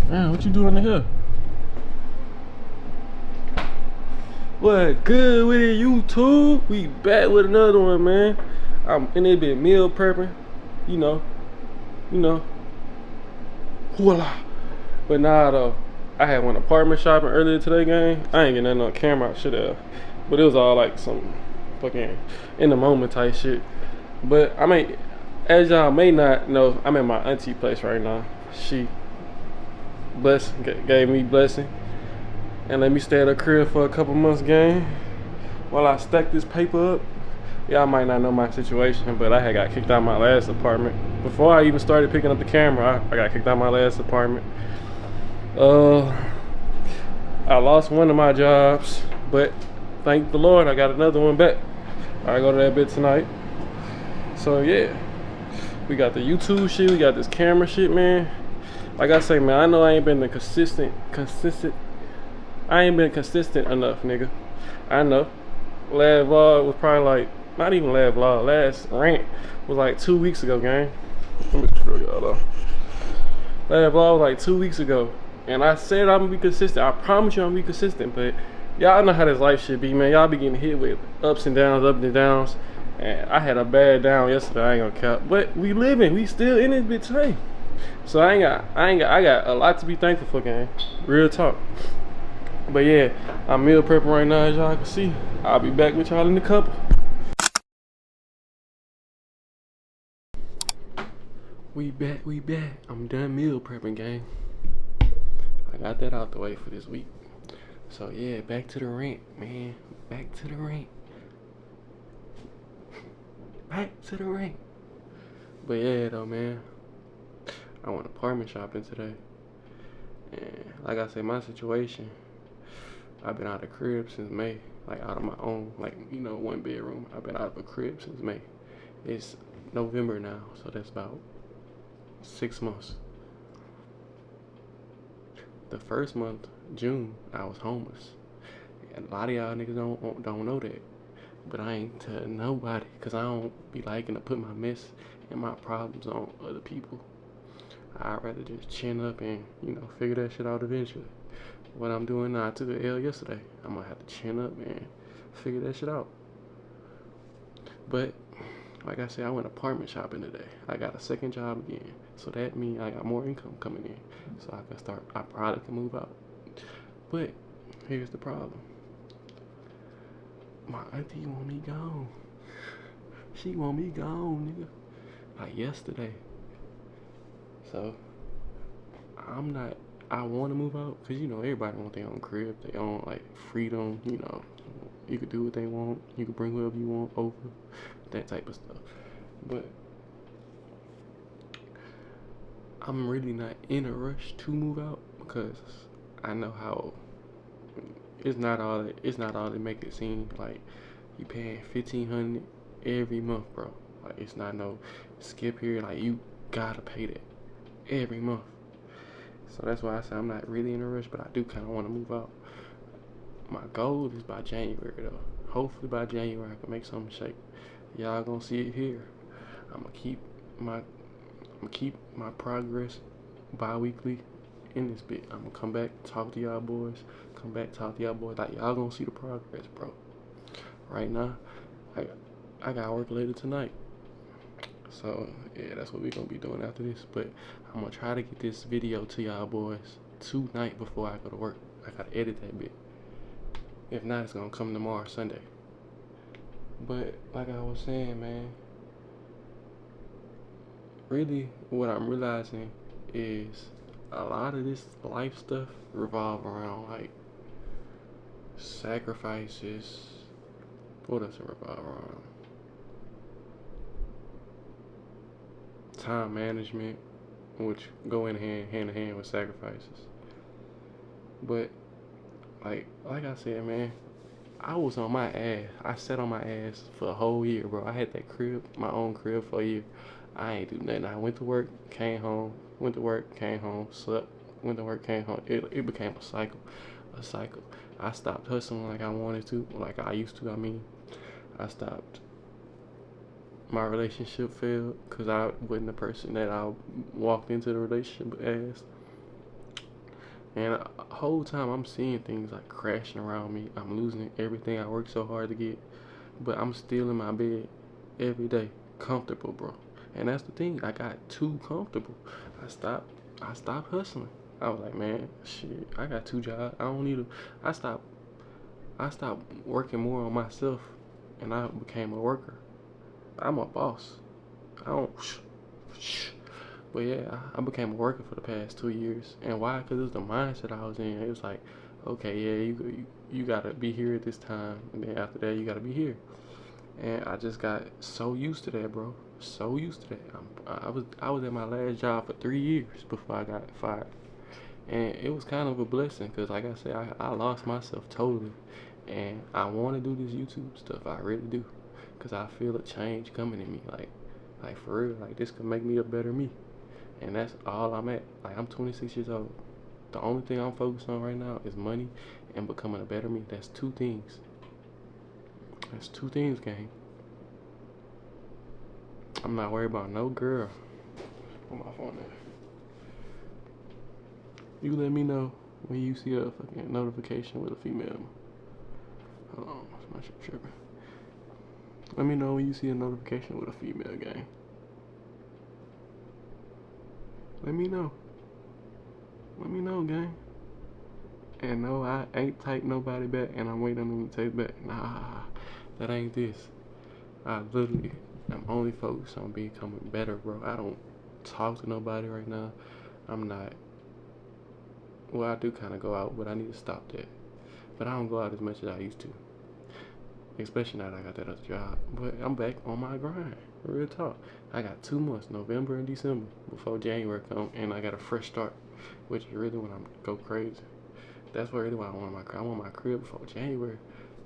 Man, what you doing in here? What good with it, YouTube? We back with another one, man. I'm in it bit meal prepping, you know, you know. Voila. But nah though, I had one apartment shopping earlier today, gang. I ain't getting nothing on camera, I should have. But it was all like some fucking in the moment type shit. But I mean, as y'all may not know, I'm at my auntie place right now. She gave me blessing and let me stay at her crib for a couple months, gang, while I stack this paper up. Y'all might not know my situation, but I had got kicked out of my last apartment. Before I even started picking up the camera, I got kicked out of my last apartment. Uh, I lost one of my jobs, but thank the Lord I got another one back. I go to that bit tonight. So yeah, we got the YouTube shit, we got this camera shit, man. Like I say, man, I know I ain't been the consistent. I ain't been consistent enough, nigga. I know. Last vlog was probably like, not even last vlog, last rant was like 2 weeks ago, gang. Let me show y'all though. Last vlog was like 2 weeks ago. And I said I'm gonna be consistent. I promise you I'm gonna be consistent, but y'all know how this life should be, man. Y'all be getting hit with ups and downs. And I had a bad down yesterday, I ain't gonna count. But we living, we still in this bitch today. So I got a lot to be thankful for, gang. Real talk. But yeah, I'm meal prepping right now, as y'all can see. I'll be back with y'all in a couple. We back. I'm done meal prepping, gang. I got that out the way for this week. So yeah, back to the rent, man. Back to the rent. But yeah, though, man. I went apartment shopping today. And like I said, my situation, I've been out of crib since May. Like out of my own, like, you know, one bedroom. I've been out of a crib since May. It's November now, so that's about 6 months. The first month, June, I was homeless. And a lot of y'all niggas don't know that. But I ain't telling nobody, cause I don't be liking to put my mess and my problems on other people. I'd rather just chin up and, you know, figure that shit out eventually. What I'm doing now, I took an L yesterday. I'm gonna have to chin up and figure that shit out. But like I said, I went apartment shopping today. I got a second job again, so that means I got more income coming in, so I can start. I probably can move out. But here's the problem: my auntie want me gone. She want me gone, nigga. Like yesterday. So I'm not. I want to move out because, you know, everybody want their own crib, their own like freedom. You know, you could do what they want. You could bring whoever you want over, that type of stuff. But I'm really not in a rush to move out because I know how it's not all they make it seem. Like you paying $1,500 every month, bro. Like it's not no skip here. Like you gotta pay that every month. So that's why I say I'm not really in a rush, but I do kind of want to move out. My goal is by January, though. Hopefully by January I can make something shake. Y'all gonna see it here. I'm gonna keep my progress bi-weekly in this bit. I'm gonna come back, talk to y'all boys. Like y'all gonna see the progress, bro. Right now, I got work later tonight. So yeah, that's what we're gonna be doing after this. But I'm gonna try to get this video to y'all boys tonight before I go to work. I gotta edit that bit. If not, it's gonna come tomorrow, Sunday. But like I was saying, man, really what I'm realizing is a lot of this life stuff revolve around like sacrifices. What does it revolve around? Time management, which go hand in hand with sacrifices. But like I said, man, I was on my ass. I sat on my ass for a whole year, bro. I had that crib, my own crib, for a year. I ain't do nothing. I went to work, came home, went to work, came home, slept, went to work, came home. It became a cycle. I stopped hustling like I wanted to, like I used to. I mean, I stopped. My relationship failed because I wasn't the person that I walked into the relationship as. And the whole time I'm seeing things like crashing around me. I'm losing everything I worked so hard to get. But I'm still in my bed every day, comfortable, bro. And that's the thing. I got too comfortable. I stopped. I stopped hustling. I was like, man, shit. I got 2 jobs. I don't need to. I stopped. I stopped working more on myself, and I became a worker. I'm a boss. I don't. But yeah, I became a worker for the past 2 years. And why? Because it was the mindset I was in. It was like, okay, yeah, you gotta be here at this time, and then after that, you gotta be here. And I just got so used to that, bro. So used to that. I was at my last job for 3 years before I got fired, and it was kind of a blessing because, like I said, I lost myself totally, and I want to do this YouTube stuff. I really do, because I feel a change coming in me. Like for real. Like this could make me a better me, and that's all I'm at. Like I'm 26 years old. The only thing I'm focused on right now is money and becoming a better me. That's two things. That's two things, gang. I'm not worried about no girl. Put my phone there. You let me know when you see a fucking notification with a female. Hold on, my shit tripping. Let me know when you see a notification with a female, gang. Let me know. Let me know, gang. And no, I ain't typed nobody back and I'm waiting on them to take back. Nah, that ain't this. I literally am only focused on becoming better, bro. I don't talk to nobody right now. I'm not. Well, I do kind of go out, but I need to stop that. But I don't go out as much as I used to. Especially now that I got that other job. But I'm back on my grind. Real talk. I got 2 months, November and December, before January come, and I got a fresh start, which is really when I'm go crazy. That's really why I want my crib before January,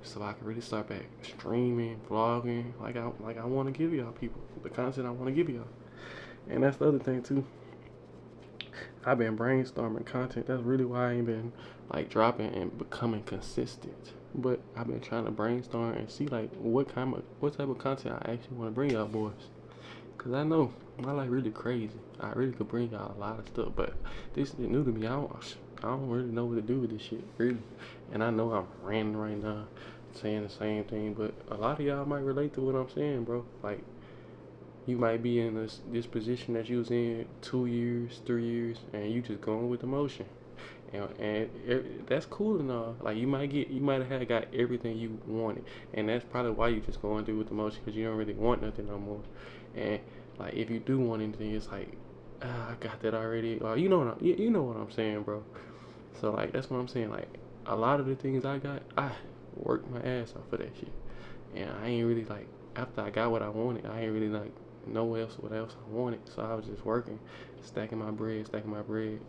so I can really start back streaming, vlogging, like I want to give y'all people the content I want to give y'all. And that's the other thing too. I've been brainstorming content. That's really why I ain't been like dropping and becoming consistent. But I've been trying to brainstorm and see like what type of content I actually want to bring y'all boys. Cause I know my life really crazy. I really could bring y'all a lot of stuff, but this is new to me. I don't really know what to do with this shit, really. And I know I'm ranting right now, saying the same thing, but a lot of y'all might relate to what I'm saying, bro. Like, you might be in this position that you was in 2 years, 3 years, and you just going with the motion. That's cool and all. Like you might have got everything you wanted, and that's probably why you just going through with the motion because you don't really want nothing no more. And like if you do want anything, it's like, I got that already. Or you know what I'm saying, bro. So like that's what I'm saying. Like a lot of the things I got, I worked my ass off for that shit, and I ain't really like after I got what I wanted, I ain't really like know what else I wanted. So I was just working, stacking my bread,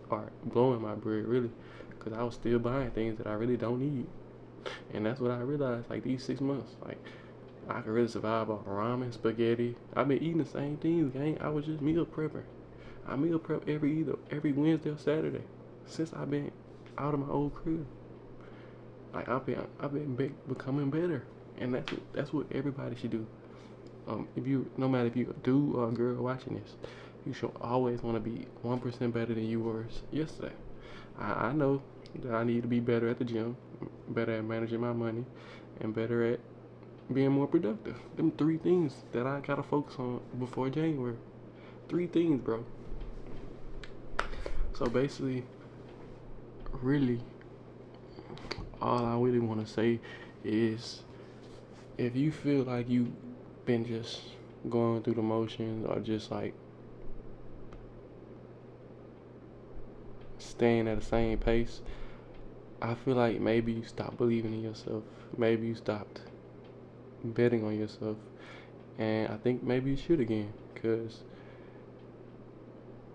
or blowing my bread really, because I was still buying things that I really don't need. And that's what I realized. Like these 6 months, like I could really survive off ramen, spaghetti. I've been eating the same things, gang. I was just meal prepping. I meal prep every Wednesday or Saturday since I've been out of my old crib. Like I've been becoming better, and that's what everybody should do. No matter if you a dude or a girl watching this, you should always want to be 1% better than you were yesterday. I know that I need to be better at the gym, better at managing my money, and better at being more productive. Them 3 things that I gotta focus on before January. 3 things, bro. So basically, really, all I really want to say is if you feel like you've been just going through the motions or just like staying at the same pace, I feel like maybe you stopped believing in yourself. Maybe you stopped betting on yourself. And I think maybe you should again, because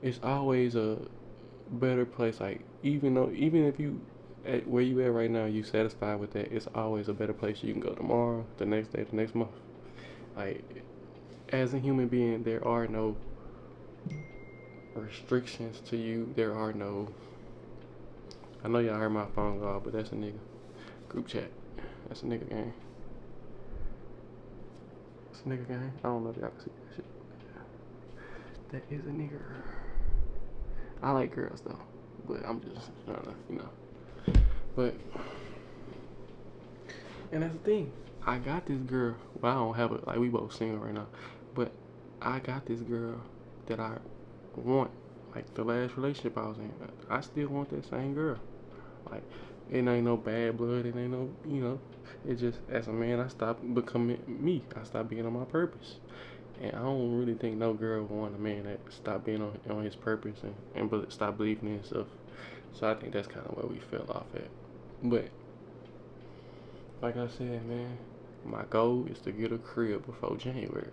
it's always a better place. Like even if you at where you at right now, you satisfied with that, it's always a better place you can go tomorrow, the next day, the next month. Like as a human being, there are no restrictions to you. There are no. I know y'all heard my phone call, but that's a nigga. Group chat. That's a nigga gang. That's a nigga gang. I don't know if y'all can see that shit. That is a nigga. I like girls though. but I'm just trying to, But, and that's the thing. I got this girl. Well, I don't have it. Like, we both single right now. But I got this girl that I want. Like, the last relationship I was in. I still want that same girl. Like, it ain't no bad blood. It ain't no, It just, as a man, I stopped becoming me. I stopped being on my purpose. And I don't really think no girl would want a man that stopped being on his purpose and stop believing in himself. So I think that's kind of where we fell off at. But like I said, man, my goal is to get a crib before January.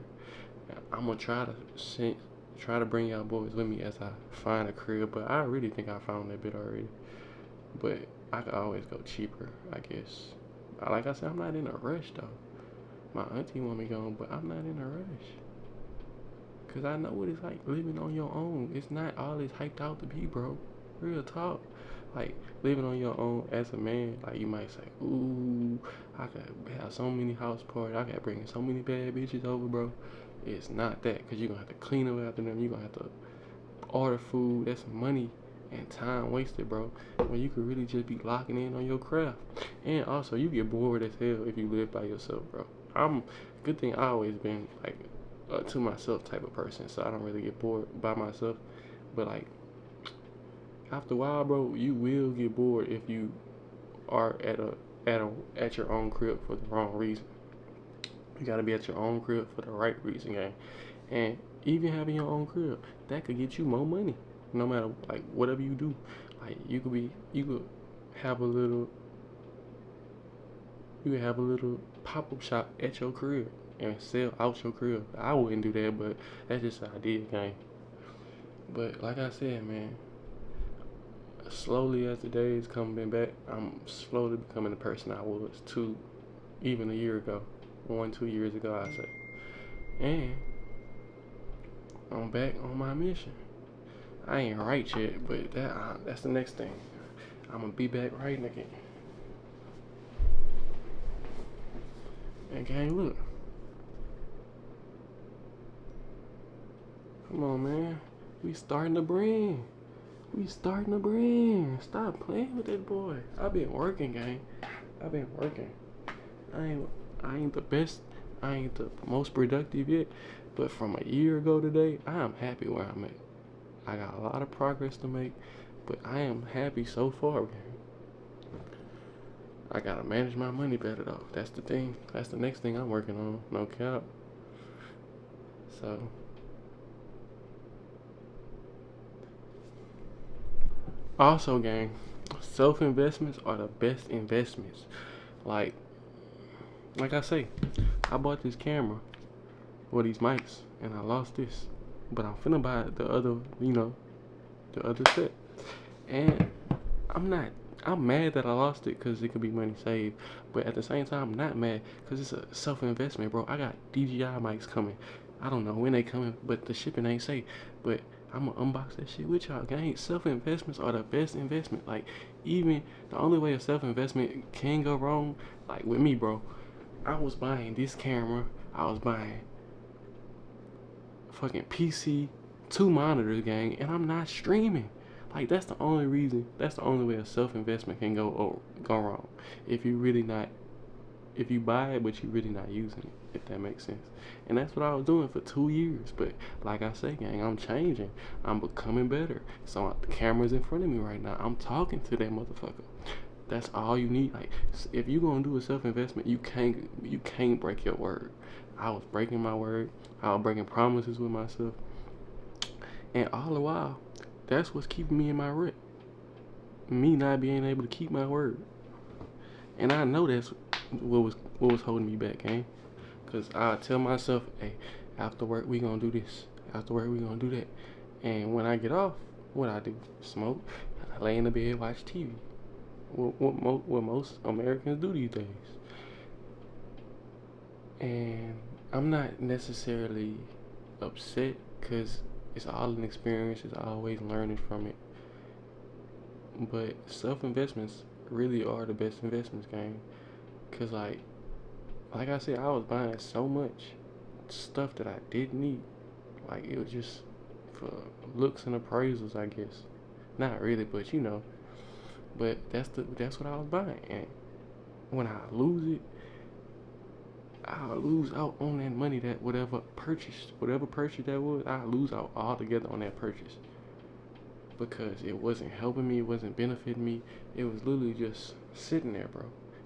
I'm gonna try to bring y'all boys with me as I find a crib. But I really think I found that bit already. But I could always go cheaper, I guess. Like I said, I'm not in a rush though. My auntie want me gone, but I'm not in a rush. Cause I know what it's like living on your own. It's not all this hyped out to be, bro. Real talk. Like, living on your own as a man, like, you might say, ooh, I could have so many house parties. I could bring so many bad bitches over, bro. It's not that, because you're going to have to clean up after them. You're going to have to order food. That's money and time wasted, bro. When you could really just be locking in on your craft. And also, you get bored as hell if you live by yourself, bro. Good thing I always been, like, to myself type of person, so I don't really get bored by myself. But, like, after a while, bro, you will get bored if you are at your own crib for the wrong reason. You gotta be at your own crib for the right reason, gang. And even having your own crib, that could get you more money. No matter, like, whatever you do. Like, you could have a little pop-up shop at your crib and sell out your crib. I wouldn't do that, but that's just an idea, gang. But like I said, man, slowly as the days coming back, I'm slowly becoming the person I was even a year ago, 2 years ago, I say. And I'm back on my mission. I ain't right yet, but that's the next thing. I'm gonna be back writing again. And gang, look. Come on, man. We starting to brand. Stop playing with that boy. I've been working, gang. I've been working. I ain't the best. I ain't the most productive yet. But from a year ago today, I am happy where I'm at. I got a lot of progress to make, but I am happy so far, gang. I gotta manage my money better though. That's the thing. That's the next thing I'm working on. No cap. So also, gang, self-investments are the best investments. Like I say, I bought this camera or these mics and I lost this. But I'm finna buy the other set. And I'm mad that I lost it because it could be money saved. But at the same time, I'm not mad because it's a self-investment, bro. I got DJI mics coming. I don't know when they coming, but the shipping ain't safe. But I'm gonna unbox that shit with y'all, gang. Self-investments are the best investment. Like, even the only way a self-investment can go wrong, like with me, bro, I was buying this camera. I was buying fucking PC, 2 monitors, gang, and I'm not streaming. Like, that's the only way a self-investment can go wrong. If you buy it, but you're really not using it, if that makes sense. And that's what I was doing for 2 years. But like I say, gang, I'm changing. I'm becoming better. So the camera's in front of me right now. I'm talking to that motherfucker. That's all you need. Like, if you're gonna do a self-investment, you can't break your word. I was breaking my word. I was breaking promises with myself. And all the while, that's what's keeping me in my rut. Me not being able to keep my word. And I know that's what was holding me back, gang. Cause I tell myself, hey, after work we gonna do this. After work we gonna do that. And when I get off, what I do? Smoke. I lay in the bed, watch TV. What most Americans do these days. And I'm not necessarily upset because it's all an experience. It's always learning from it. But self-investments really are the best investments, gang. Because, like I said, I was buying so much stuff that I didn't need. Like, it was just for looks and appraisals, I guess. Not really, but you know. But that's what I was buying. And when I lose it, I'll lose out on that money that whatever purchase that was, I lose out altogether on that purchase. Because it wasn't helping me, it wasn't benefiting me. It was literally just sitting there, bro.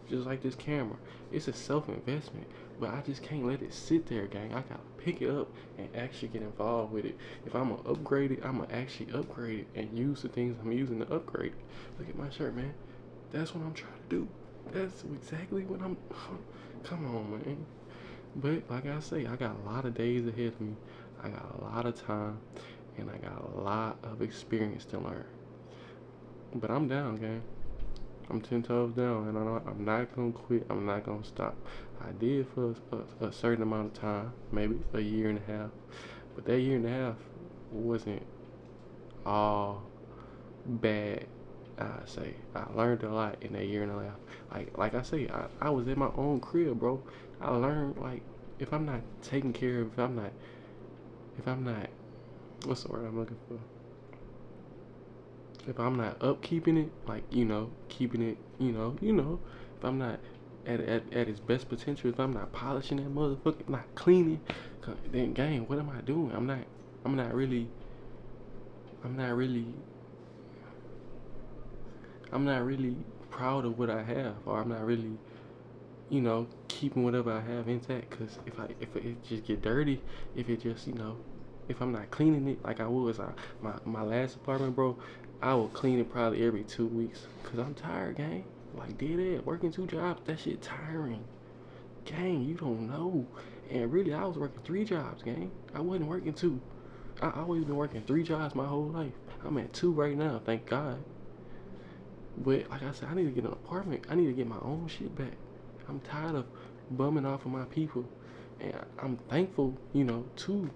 Just like this camera. It's a self-investment, but I just can't let it sit there, gang. I gotta pick it up and actually get involved with it. If I'm gonna upgrade it, I'm gonna actually upgrade it and use the things I'm using to upgrade it. Look at my shirt, man. That's what I'm trying to do. That's exactly what I'm. Come on, man. But like I say, I got a lot of days ahead of me. I got a lot of time, and I got a lot of experience to learn. But I'm down, gang. I'm 10 toes down, and I'm not gonna quit. I'm not gonna stop. I did for a certain amount of time, maybe a year and a half, but that year and a half wasn't all bad. I say I learned a lot in that year and a half. Like I say, I was in my own crib, bro. I learned like if I'm not taking care of, if I'm not, what's the word I'm looking for? If I'm not upkeeping it, like keeping it, if I'm not at its best potential, if I'm not polishing that motherfucker, not cleaning, then gang, what am I doing? I'm not really, I'm not really, I'm not really proud of what I have, or I'm not really, keeping whatever I have intact. Cause if it just get dirty, if it just, if I'm not cleaning it like I was, my last apartment, bro, I will clean it probably every 2 weeks. Cause I'm tired, gang. Like dead ass, working 2 jobs, that shit tiring. Gang, you don't know. And really, I was working 3 jobs, gang. I wasn't working two. I always been working 3 jobs my whole life. I'm at 2 right now, thank God. But like I said, I need to get an apartment. I need to get my own shit back. I'm tired of bumming off of my people. And I'm thankful, to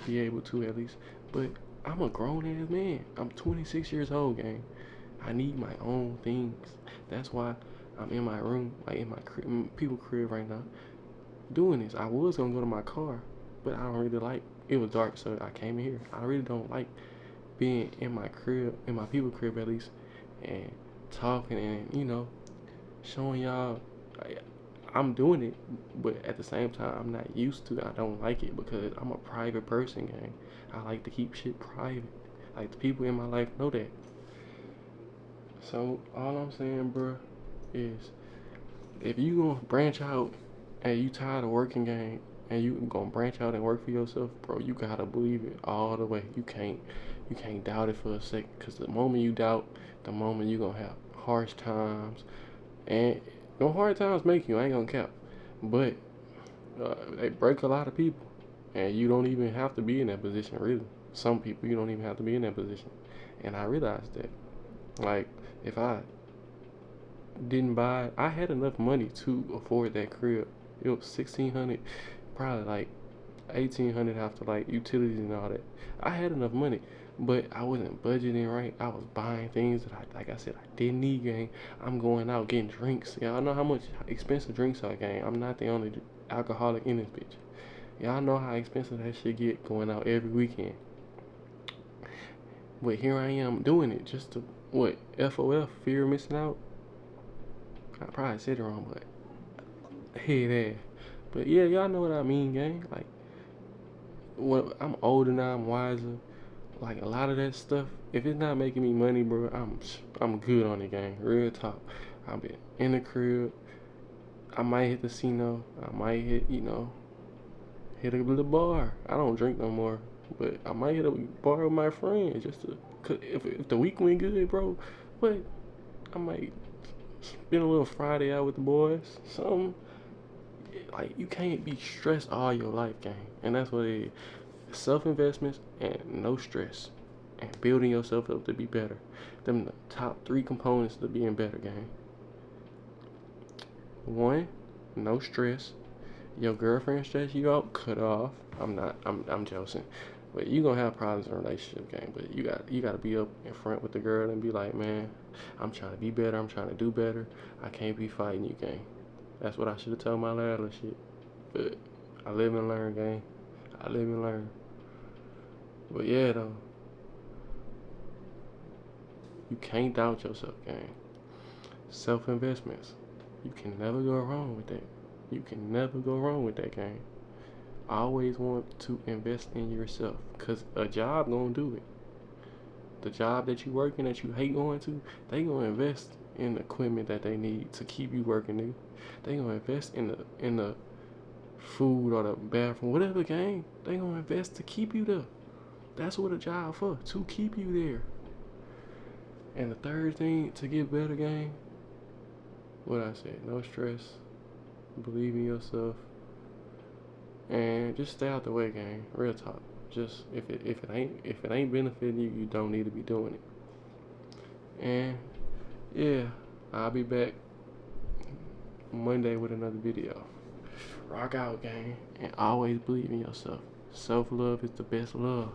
be able to at least. But I'm a grown ass man. I'm 26 years old, gang. I need my own things. That's why I'm in my room, like in my people crib right now, doing this. I was gonna go to my car, but I don't really like. It was dark, so I came in here. I really don't like being in my crib, in my people crib at least, and talking and showing y'all. I'm doing it, but at the same time, I'm not used to it. I don't like it because I'm a private person, gang. I like to keep shit private. Like the people in my life know that. So all I'm saying, bro, is if you gonna branch out and you tired of working, gang, and you gonna branch out and work for yourself, bro, you gotta believe it all the way. You can't doubt it for a second, cause the moment you doubt, the moment you gonna have harsh times, and no hard times make you. I ain't gonna cap, but they break a lot of people, and you don't even have to be in that position. Really, some people you don't even have to be in that position, and I realized that. Like, if I didn't buy, I had enough money to afford that crib. It was 1,600, probably like 1,800 after like utilities and all that. I had enough money, but I wasn't budgeting right. I was buying things that like I said, I didn't need, gang. I'm going out getting drinks. Y'all know how much expensive drinks are, gang. I'm not the only alcoholic in this bitch. Y'all know how expensive that shit get going out every weekend. But here I am doing it just to what? FOF, fear of missing out. I probably said it wrong, but hey there. But yeah, y'all know what I mean, gang. Like, when I'm older now, I'm wiser. Like a lot of that stuff, if it's not making me money, bro, I'm good on it, gang. Real talk. I've been in the crib. I might hit the casino. I might hit a little bar. I don't drink no more, but I might hit a bar with my friends just to. Cause if the week went good, bro, what? I might spend a little Friday out with the boys. Something. Like, you can't be stressed all your life, gang. And that's what it is. Self-investments and no stress. And building yourself up to be better. Them the top 3 components to being better, gang. 1, no stress. Your girlfriend stress you out, cut off. I'm joking. But you gonna have problems in a relationship, gang. But you gotta be up in front with the girl and be like, man, I'm trying to be better. I'm trying to do better. I can't be fighting you, gang. That's what I should have told my lad and shit. But I live and learn, gang. I live and learn. But yeah, though. You can't doubt yourself, gang. Self-investments. You can never go wrong with that. You can never go wrong with that, gang. Always want to invest in yourself, because a job gonna do it. The job that you working that you hate going to, they gonna invest in the equipment that they need to keep you working, nigga. They gonna invest in the food or the bathroom, whatever, gang. They gonna invest to keep you there. That's what a job for, to keep you there. And the third thing to get better, gang, what I said, no stress, believe in yourself, and just stay out the way, gang. Real talk. Just if it ain't benefiting you, you don't need to be doing it. And yeah, I'll be back Monday with another video. Rock out, gang, and always believe in yourself. Self-love is the best love.